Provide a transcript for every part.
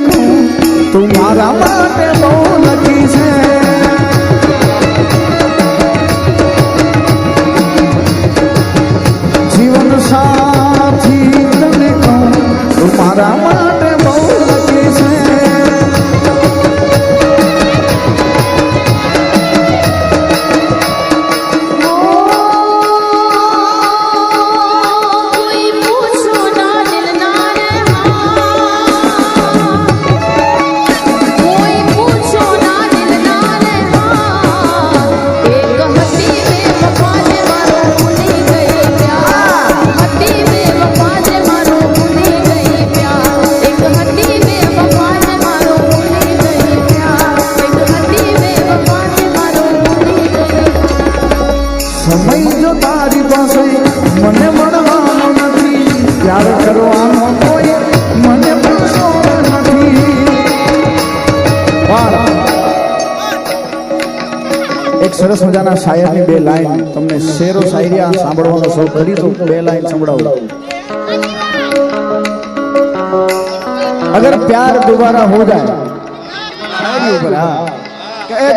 કહું તું મારા માટે બહુ લખી છે જીવન સાથી તને કહું તું મારા માટે બહુ લખી છે સમય જો તારી પાસે મને મળવાનો નથી પ્યાર કરવાનો કોઈ મને પૂછો નથી એક સરસ મજાના શાયરની બે લાઈન તમને શેરો શાયરી સાંભળવાનો શોખ કરી તો બે લાઈન સંભળાવું अगर प्यार दोबारा हो जाए शायरी ऊपर हाँ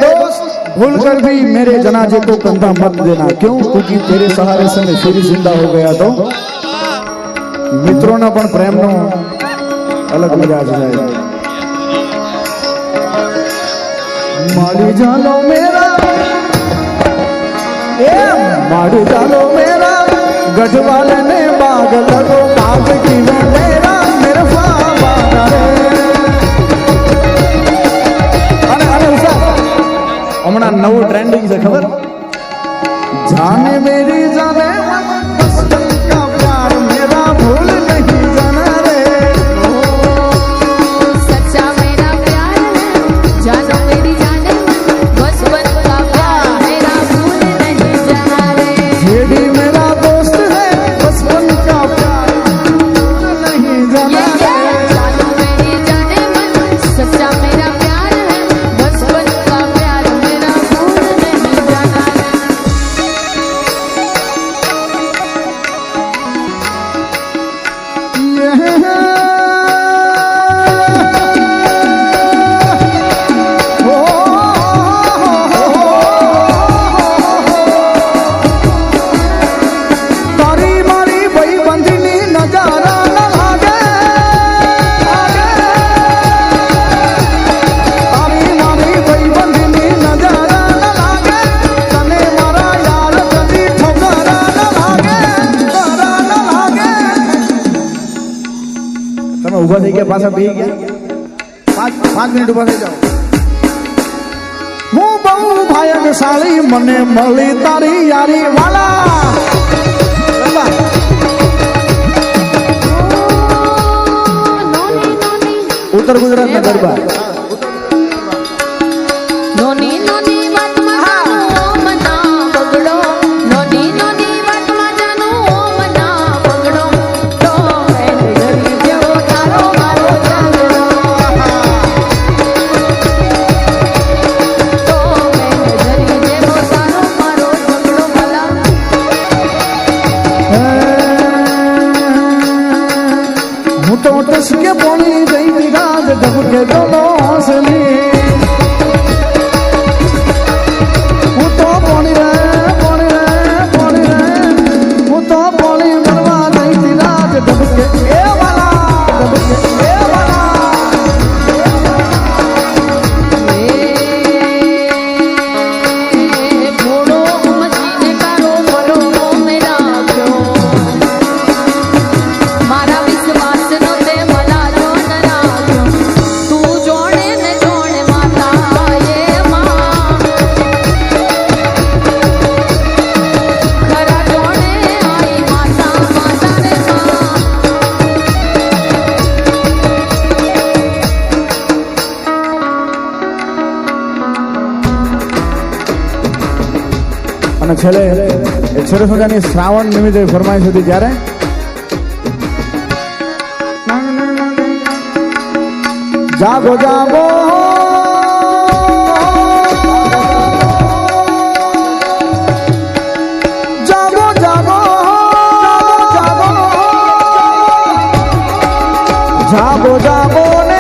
दोस्त भूल कर भी मेरे जनाजे को कंधा मत देना क्यों क्योंकि तेरे सहारे से मैं फिर जिंदा हो गया तो मित्रों ना पण प्रेम नो अलग मिजाज है माड़ी जानो मेरा माड़ी जानो मेरा गढ़वाले ने बाग लगो बाग की मेरा मेरा हमारा नव ट्रेंडिंग से खबर जाने मेरी जाने बचपन का प्यार मेरा भूल नहीं जाना रे सच्चा मेरा प्यार है जानो मेरी जाने बचपन का प्यार मेरा भूल नहीं जाना रे जेडी मेरा दोस्त है बचपन का प्यार भूल नहीं जाना रे जानो मेरी जाने सच्चा मेरा प्यार है बचपन का प्यार मेरा भूल नहीं जाना रे તારી મારી ભાઈ બંધીની નજારા ન લાગે તારી મારી ભાઈ બંધીની નજારા ન લાગે તને મારા યાર કદી ઠગરા ન લાગે તારા ન લાગે તમે ઊભા થઈ ગયા પાછા બેહી ગયા 5 મિનિટ ઊભા થઈ જાઓ હું બહુ ભાગ્યશાળી મને મળી તારી યારી વાલા उत्तर गुजरात में गरबा नोनी नोनी वातમાં જાનો મના બગડો નોની નોની વાતમાં જાનો મના બગડો તો મેં ધરી જેવો તારો મારો ચાંદડો તો મેં ધરી જેવો તારો મારો ચાંદડો ભલા હું તો ટસકે પોણી જઈ રાજ ઢબકે દોનો હસલી હું તો પોણી રે હું તો પોણી મળવા જઈ રાજ ઢબકે એ વાલા ઢબકે એ વાલા એ ઘોડો મચીને કારો મરો મેરા ક્યો મારા વિશ્વાસનો તે મલા જો ન રાખ્યો તું જોડે ને જોડે માતા એ માં ખરા જોડે આઈ માતા માતા રે માં અને છેલ્લે એક સરસ મજાની શ્રાવણ નિમિત્તે ફરમાઈશ હતી ત્યારે જાગો જાગો જાગો જાગો જાગો જાગો ને